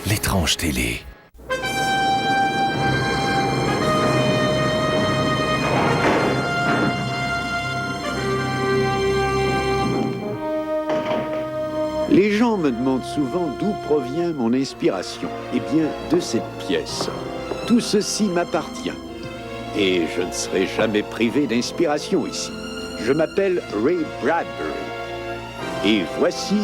l'étrange télé. Les gens me demandent souvent d'où provient mon inspiration. Eh bien, de cette pièce. Tout ceci m'appartient. Et je ne serai jamais privé d'inspiration ici. Je m'appelle Ray Bradbury. Et voici...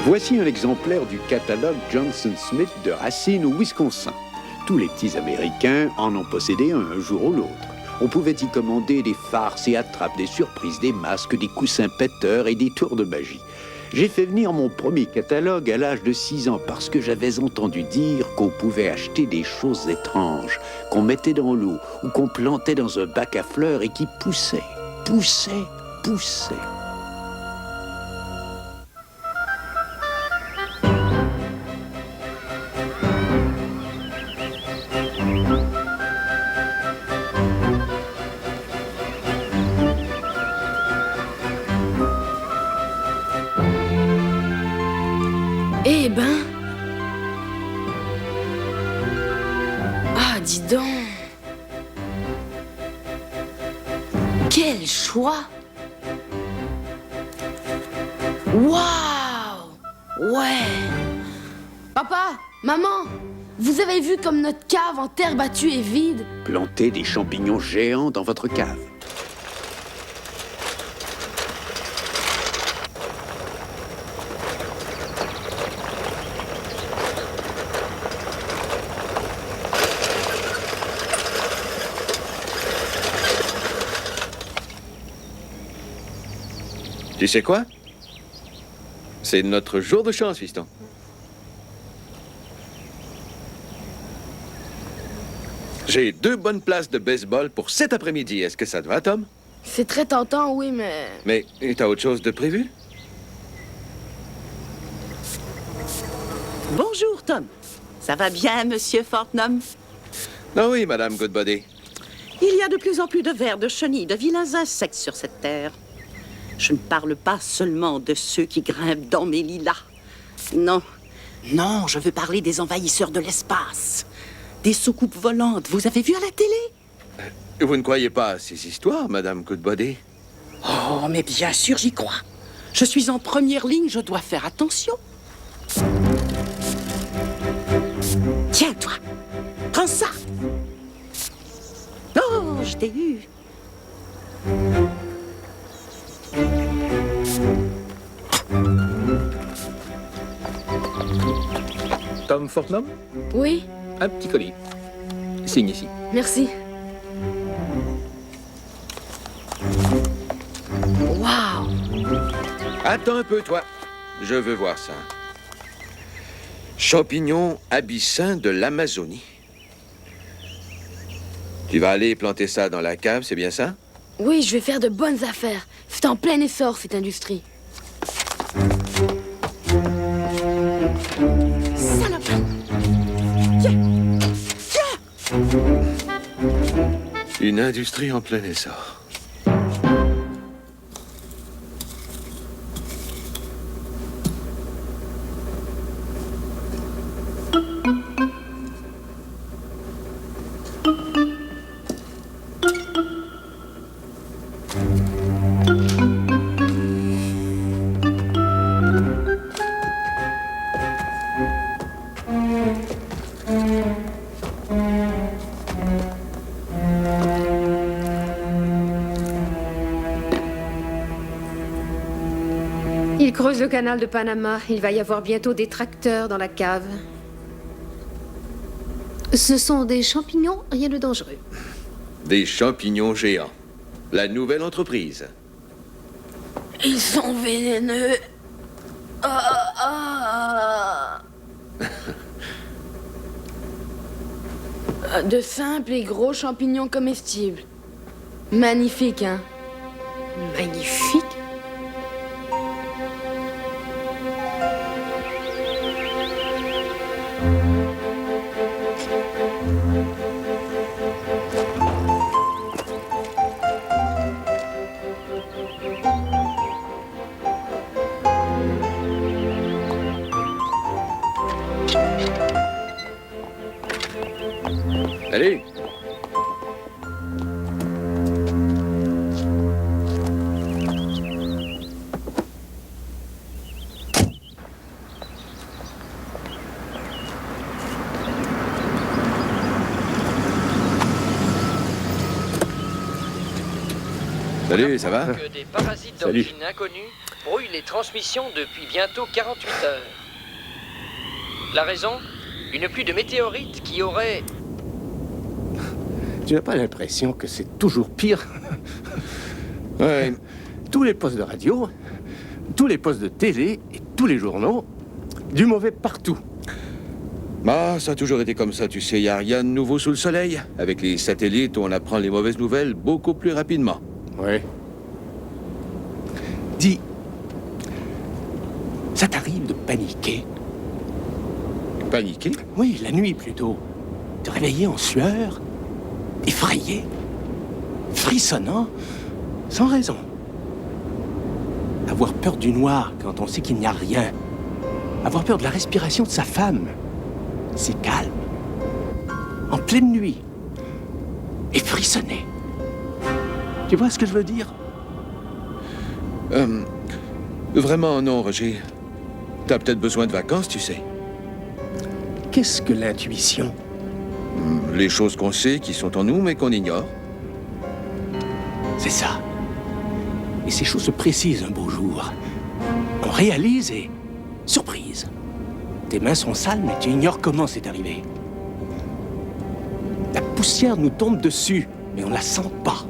Voici un exemplaire du catalogue Johnson Smith de Racine au Wisconsin. Tous les petits Américains en ont possédé un jour ou l'autre. On pouvait y commander des farces et attrapes, des surprises, des masques, des coussins péteurs et des tours de magie. J'ai fait venir mon premier catalogue à l'âge de 6 ans parce que j'avais entendu dire qu'on pouvait acheter des choses étranges, qu'on mettait dans l'eau ou qu'on plantait dans un bac à fleurs et qui poussaient. Eh ben... Ah, dis donc... Quel choix! Waouh! Ouais! Papa, maman, vous avez vu comme notre cave en terre battue est vide? Planter des champignons géants dans votre cave. Tu sais quoi? C'est notre jour de chance, fiston. J'ai 2 bonnes places de baseball pour cet après-midi. Est-ce que ça te va, Tom? C'est très tentant, oui, mais... Mais t'as autre chose de prévu? Bonjour, Tom. Ça va bien, monsieur Fortnum? Ah oui, Madame Goodbody. Il y a de plus en plus de vers, de chenilles, de vilains insectes sur cette terre. Je ne parle pas seulement de ceux qui grimpent dans mes lilas. Non, non, je veux parler des envahisseurs de l'espace. Des soucoupes volantes, vous avez vu à la télé? Vous ne croyez pas à ces histoires, Madame Goodbody? Oh, mais bien sûr, j'y crois. Je suis en première ligne, je dois faire attention. Tiens, toi, prends ça. Oh, je t'ai eu. Tom Fortnum, Oui, un petit colis. Signe ici. merci. Waouh! Attends un peu, toi. Je veux voir ça. Champignons abyssins de l'Amazonie. Tu vas aller planter ça dans la cave, c'est bien ça? Oui, je vais faire de bonnes affaires. C'est en plein essor, cette industrie. Salope! Tiens! Tiens! Une industrie en plein essor. Il creuse le canal de Panama. Il va y avoir bientôt des tracteurs dans la cave. Ce sont des champignons, rien de dangereux. Des champignons géants. La nouvelle entreprise. Ils sont vénéneux. Ah, ah. De simples et gros champignons comestibles. Magnifique, hein? Magnifique. Salut. Salut, ça va? Que des parasites Salut. d'origine inconnue brouillent les transmissions depuis bientôt 48 heures. La raison? Une pluie de météorites qui aurait... Tu n'as pas l'impression que c'est toujours pire? Ouais. Tous les postes de radio, tous les postes de télé et tous les journaux, du mauvais partout. Bah, ça a toujours été comme ça, tu sais, y a rien de nouveau sous le soleil. Avec les satellites, on apprend les mauvaises nouvelles beaucoup plus rapidement. Ouais. Dis, ça t'arrive de paniquer? Paniqué? Oui, la nuit plutôt. Te réveiller en sueur, effrayé, frissonnant, sans raison. Avoir peur du noir quand on sait qu'il n'y a rien. Avoir peur de la respiration de sa femme. C'est calme. En pleine nuit. Et frissonner. Tu vois ce que je veux dire? Vraiment non, Roger. T'as peut-être besoin de vacances, tu sais. Qu'est-ce que l'intuition? Les choses qu'on sait, qui sont en nous, mais qu'on ignore. C'est ça. Et ces choses se précisent un beau jour. On réalise et... surprise. Tes mains sont sales, mais tu ignores comment c'est arrivé. La poussière nous tombe dessus, mais on la sent pas.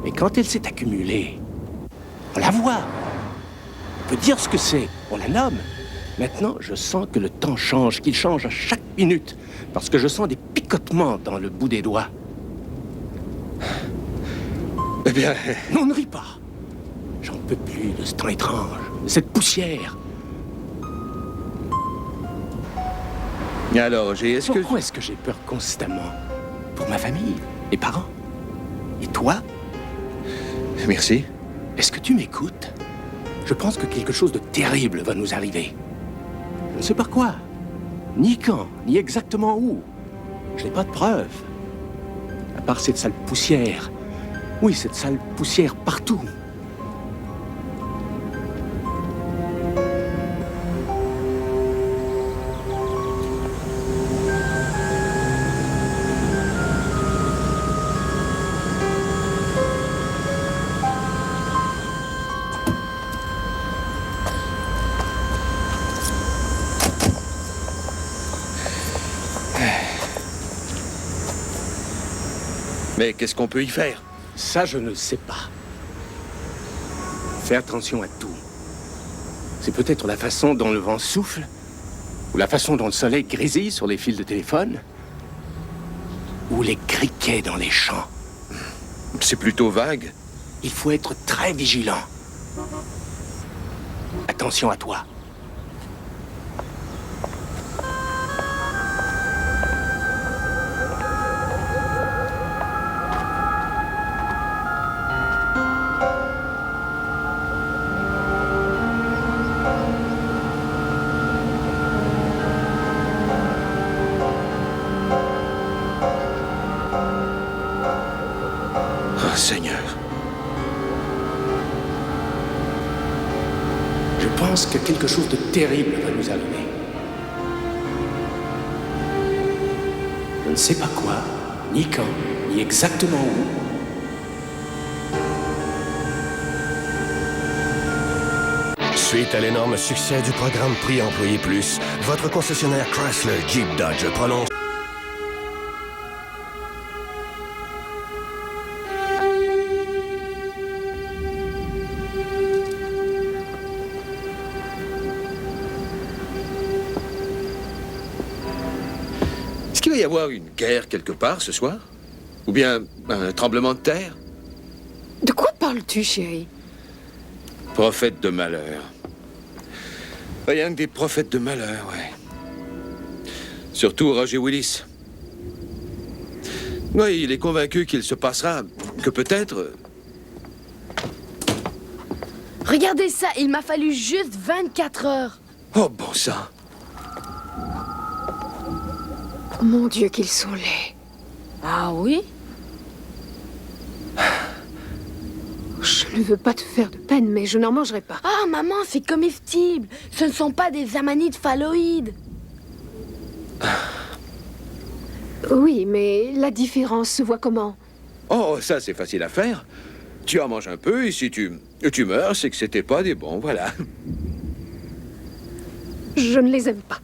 Et quand elle s'est accumulée, on la voit. On peut dire ce que c'est, on la nomme. Maintenant, je sens que le temps change, qu'il change à chaque minute, parce que je sens des picotements dans le bout des doigts. Eh bien, Non, ne ris pas. J'en peux plus de ce temps étrange, de cette poussière. alors, Roger, est-ce que... Pourquoi est-ce que j'ai peur constamment? Pour ma famille, mes parents. Et toi? Merci. Est-ce que tu m'écoutes? Je pense que quelque chose de terrible va nous arriver. Je ne sais pas quoi. Ni quand, ni exactement où. Je n'ai pas de preuves. À part cette sale poussière. Oui, cette sale poussière partout. Mais qu'est-ce qu'on peut y faire? Ça, je ne sais pas. Fais attention à tout. C'est peut-être la façon dont le vent souffle, ou la façon dont le soleil grésille sur les fils de téléphone, ou les criquets dans les champs. C'est plutôt vague. Il faut être très vigilant. Attention à toi. Oh, Seigneur. Je pense que quelque chose de terrible va nous arriver. Je ne sais pas quoi, ni quand, ni exactement où. Suite à l'énorme succès du programme Prix Employé Plus, votre concessionnaire Chrysler Jeep Dodge prononce... Est-ce qu'il va y avoir une guerre quelque part ce soir? Ou bien un tremblement de terre? De quoi parles-tu, chérie? Prophète de malheur. Rien que des prophètes de malheur, ouais. Surtout Roger Willis. Oui, il est convaincu qu'il se passera, que peut-être... Regardez ça, il m'a fallu juste 24 heures. Oh, bon sang. Mon Dieu, qu'ils sont laids. Ah oui? Je ne veux pas te faire de peine, mais je n'en mangerai pas. Ah, maman, c'est comestible. Ce ne sont pas des amanites phalloïdes. Oui, mais la différence se voit comment? Oh, ça, c'est facile à faire. Tu en manges un peu et si tu meurs, c'est que c'était pas des bons, voilà. Je ne les aime pas.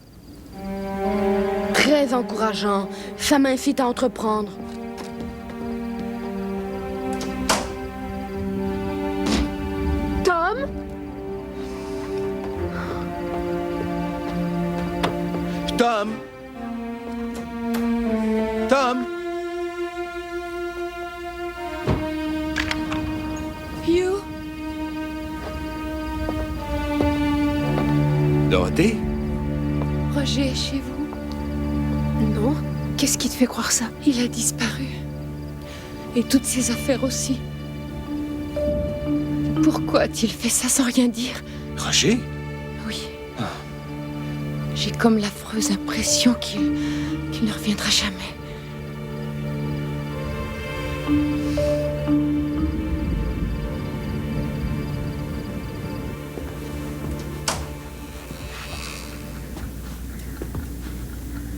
Très encourageant. Ça m'incite à entreprendre. Tom? Tom! Tom! Hugh? Dorothée? Roger est chez vous? Non. Qu'est-ce qui te fait croire ça? Il a disparu. Et toutes ses affaires aussi. Pourquoi a-t-il fait ça sans rien dire? Roger? Oui. J'ai comme l'affreuse impression qu'il ne reviendra jamais.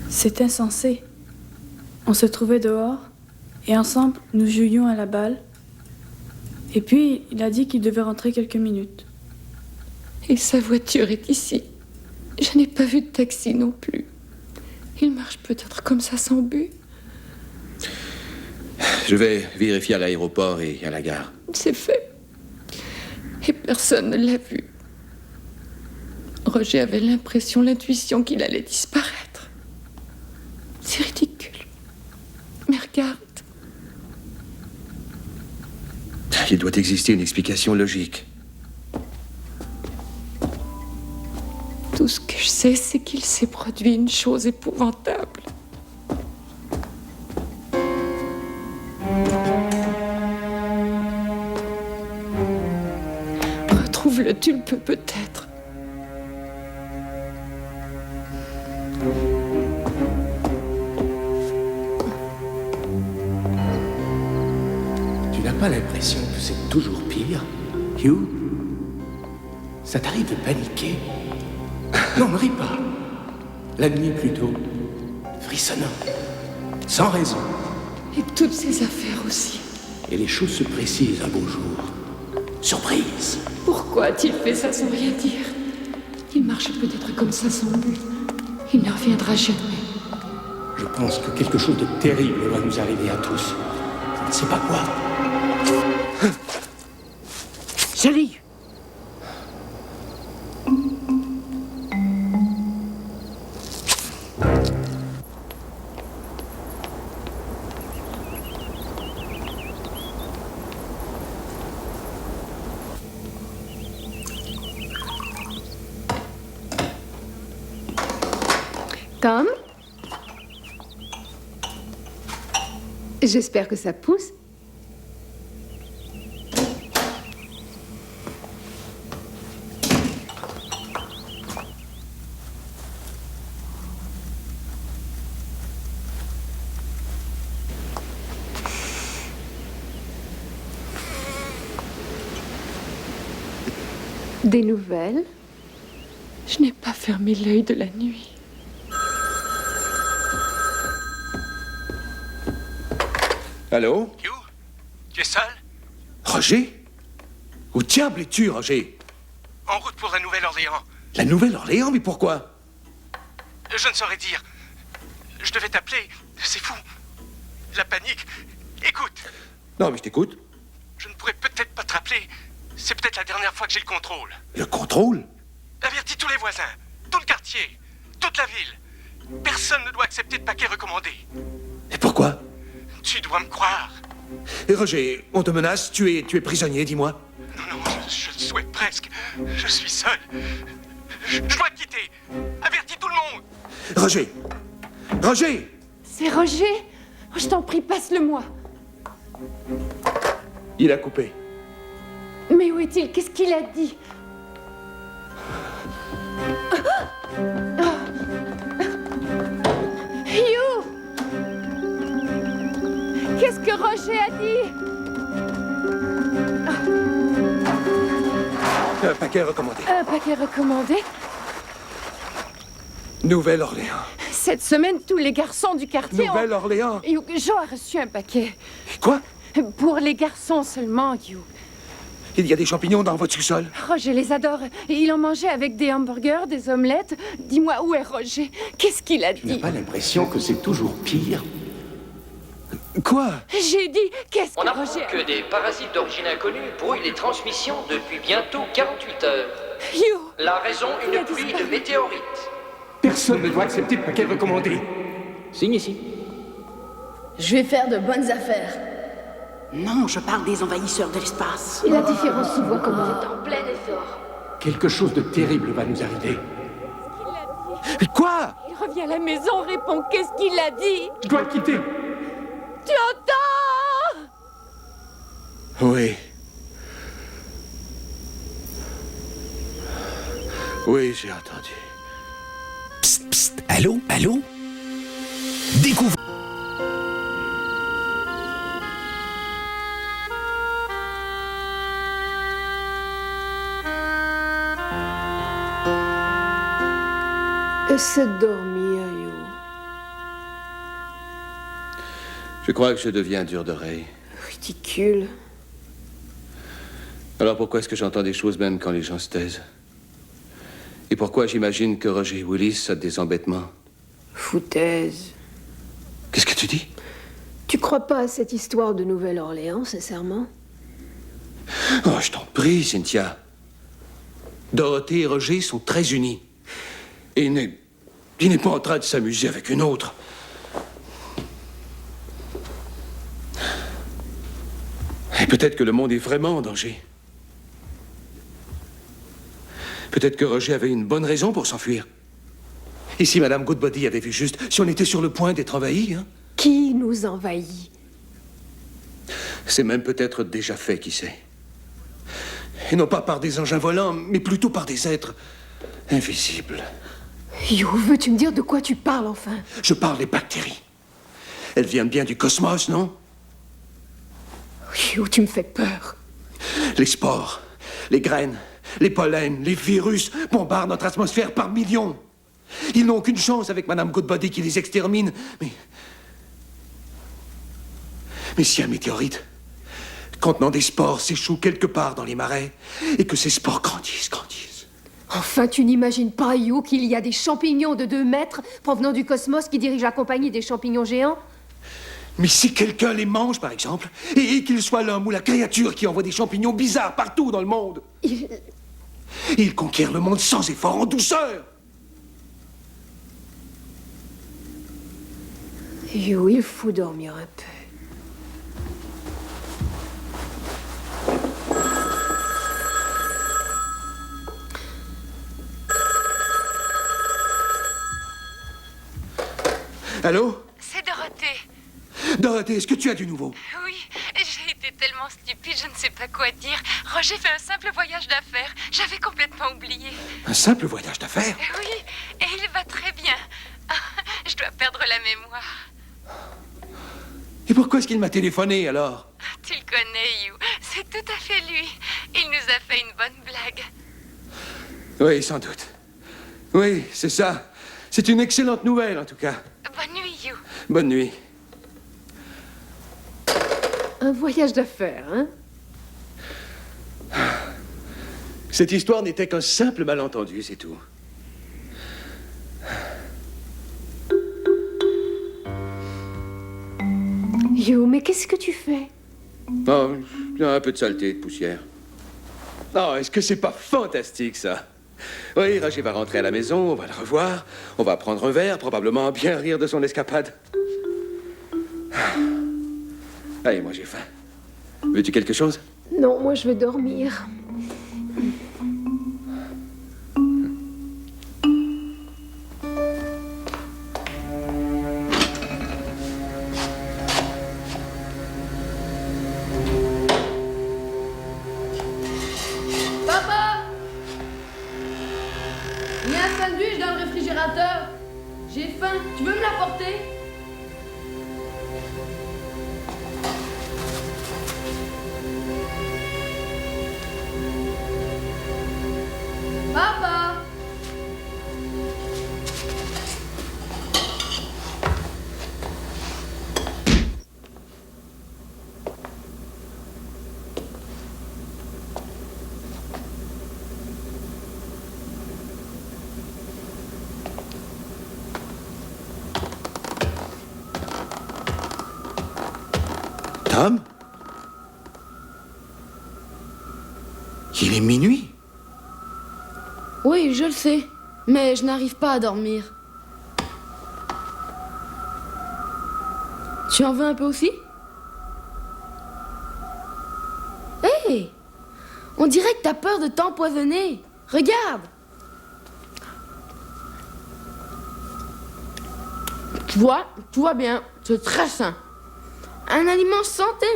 C'est insensé. On se trouvait dehors, et ensemble, nous jouions à la balle. Et puis, il a dit qu'il devait rentrer quelques minutes. Et sa voiture est ici. Je n'ai pas vu de taxi non plus. Il marche peut-être comme ça sans but. Je vais vérifier à l'aéroport et à la gare. C'est fait. Et personne ne l'a vu. Roger avait l'intuition qu'il allait disparaître. C'est ridicule. Mais regarde. Il doit exister une explication logique. Tout ce que je sais, c'est qu'il s'est produit une chose épouvantable. Retrouve-le, tu le peux peut-être. Tu n'as pas l'impression que c'est toujours pire, Hugh? Ça t'arrive de paniquer? Non, ne ris pas. La nuit plutôt. Frissonnant. Sans raison. Et toutes ses affaires aussi. Et les choses se précisent un beau jour. Surprise. Pourquoi a-t-il fait ça sans rien dire? Il marche peut-être comme ça sans but. Il ne reviendra jamais. Je pense que quelque chose de terrible va nous arriver à tous. Je ne sais pas quoi. Sally! Tom? J'espère que ça pousse. Des nouvelles? Je n'ai pas fermé l'œil de la nuit. Allô? Hugh? Tu es seul? Roger? Où diable es-tu, Roger? En route pour la Nouvelle-Orléans. La Nouvelle-Orléans? Mais pourquoi? Je ne saurais dire. Je devais t'appeler. C'est fou. La panique. Écoute, Non, mais je t'écoute. je ne pourrais peut-être pas te rappeler. C'est peut-être la dernière fois que j'ai le contrôle. Le contrôle? Avertis tous les voisins, tout le quartier, toute la ville. Personne ne doit accepter de paquets recommandés. Et pourquoi? Tu dois me croire. Et Roger, on te menace, tu es prisonnier, dis-moi. Non, je le souhaite presque. Je suis seul. Je dois te quitter. Avertis tout le monde. Roger! Roger! C'est Roger? Oh, je t'en prie, passe-le-moi. Il a coupé. Mais où est-il? Qu'est-ce qu'il a dit? Hugh! Qu'est-ce que Roger a dit? Un paquet recommandé. Un paquet recommandé? Nouvelle-Orléans. Cette semaine, tous les garçons du quartier Nouvelle-Orléans. Joe a reçu un paquet. Quoi? Pour les garçons seulement, Hugh. Il y a des champignons dans votre sous-sol? Roger les adore. Il en mangeait avec des hamburgers, des omelettes. Dis-moi, où est Roger? Qu'est-ce qu'il a Tu n'as dit? pas l'impression que c'est toujours pire? Quoi? J'ai dit, qu'est-ce On que apprend Roger... que des parasites d'origine inconnue brouillent les transmissions depuis bientôt 48 heures. Hugh! La raison, Il a une pluie disparu. de météorites. Personne ne doit accepter le paquet recommandé. Signe ici. Je vais faire de bonnes affaires. Non, je parle des envahisseurs de l'espace. Et la différence se voit comment? En plein essor. Quelque chose de terrible va nous arriver. Quoi? Il revient à la maison, répond, qu'est-ce qu'il a dit? Je dois le quitter. Tu entends? Oui. Oui, j'ai entendu. Psst, psst, allô, allô? Découvre... Essaie de dormir, Hugh. Je crois que je deviens dur d'oreille. Ridicule. Alors pourquoi est-ce que j'entends des choses même quand les gens se taisent? Et pourquoi j'imagine que Roger Willis a des embêtements? Foutaise. Qu'est-ce que tu dis? Tu crois pas à cette histoire de Nouvelle-Orléans, sincèrement? Oh, je t'en prie, Cynthia. Dorothée et Roger sont très unis. Et il n'est pas en train de s'amuser avec une autre. Et peut-être que le monde est vraiment en danger. Peut-être que Roger avait une bonne raison pour s'enfuir. Et si Madame Goodbody avait vu juste, si on était sur le point d'être envahis, hein? Qui nous envahit? C'est même peut-être déjà fait, qui sait. Et non pas par des engins volants, mais plutôt par des êtres invisibles. Hugh, veux-tu me dire de quoi tu parles, enfin? Je parle des bactéries. Elles viennent bien du cosmos, non? Hugh, tu me fais peur. Les spores, les graines, les pollens, les virus bombardent notre atmosphère par millions. Ils n'ont aucune chance avec Madame Goodbody qui les extermine. Mais si un météorite contenant des spores s'échoue quelque part dans les marais et que ces spores grandissent... Enfin, tu n'imagines pas, Hugh, qu'il y a des champignons de 2 mètres provenant du cosmos qui dirigent la compagnie des champignons géants? Mais si quelqu'un les mange, par exemple, et qu'il soit l'homme ou la créature qui envoie des champignons bizarres partout dans le monde, il conquiert le monde sans effort, en douceur. Hugh, il faut dormir un peu. Allô? C'est Dorothée. Dorothée, est-ce que tu as du nouveau? Oui, j'ai été tellement stupide, je ne sais pas quoi dire. Roger fait un simple voyage d'affaires. J'avais complètement oublié. Un simple voyage d'affaires? Oui, et il va très bien. Je dois perdre la mémoire. Et pourquoi est-ce qu'il m'a téléphoné, alors? Tu le connais, Hugh. C'est tout à fait lui. Il nous a fait une bonne blague. Oui, sans doute. Oui, c'est ça. C'est une excellente nouvelle, en tout cas. Bonne nuit, Hugh. Bonne nuit. Un voyage d'affaires, hein? Cette histoire n'était qu'un simple malentendu, c'est tout. Hugh, mais qu'est-ce que tu fais? Oh, il y a un peu de saleté et de poussière. Oh, est-ce que c'est pas fantastique, ça? Oui, Roger va rentrer à la maison, on va le revoir, on va prendre un verre, probablement bien rire de son escapade. Allez, moi j'ai faim. Veux-tu quelque chose? Non, moi je vais dormir. Papa! Il y a un sandwich dans le réfrigérateur. J'ai faim. Tu veux me l'apporter? Tom? Il est minuit. Oui, je le sais. Mais je n'arrive pas à dormir. Tu en veux un peu aussi? Hé! On dirait que t'as peur de t'empoisonner. Regarde! Tu vois, tout va bien. C'est très sain. Un aliment santé.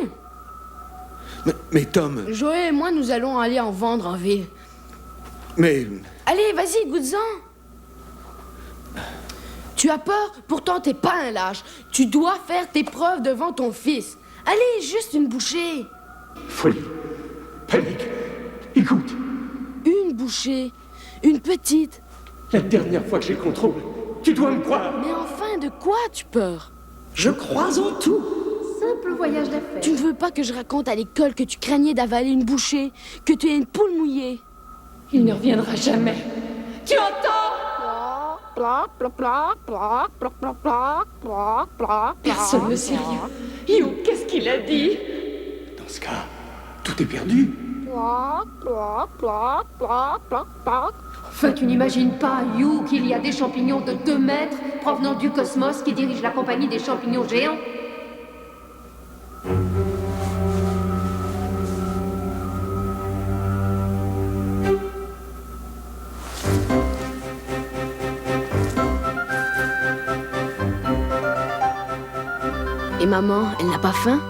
Mais Tom... Joël et moi, nous allons aller en vendre en ville. Mais... Allez, vas-y, goûte-en. Tu as peur, pourtant t'es pas un lâche. Tu dois faire tes preuves devant ton fils. Allez, juste une bouchée. Folie. Panique. Écoute. Une bouchée. Une petite. La dernière fois que j'ai le contrôle, tu dois me croire. Mais enfin, de quoi as-tu peur? Je crois en tout. Simple voyage d'affaires. Tu ne veux pas que je raconte à l'école que tu craignais d'avaler une bouchée, que tu es une poule mouillée? Il ne reviendra jamais. Tu entends? Personne ne sait rien. You, qu'est-ce qu'il a dit? Dans ce cas, tout est perdu. Enfin, tu n'imagines pas, You, qu'il y a des champignons de 2 mètres provenant du cosmos qui dirigent la compagnie des champignons géants? Et maman, elle n'a pas faim?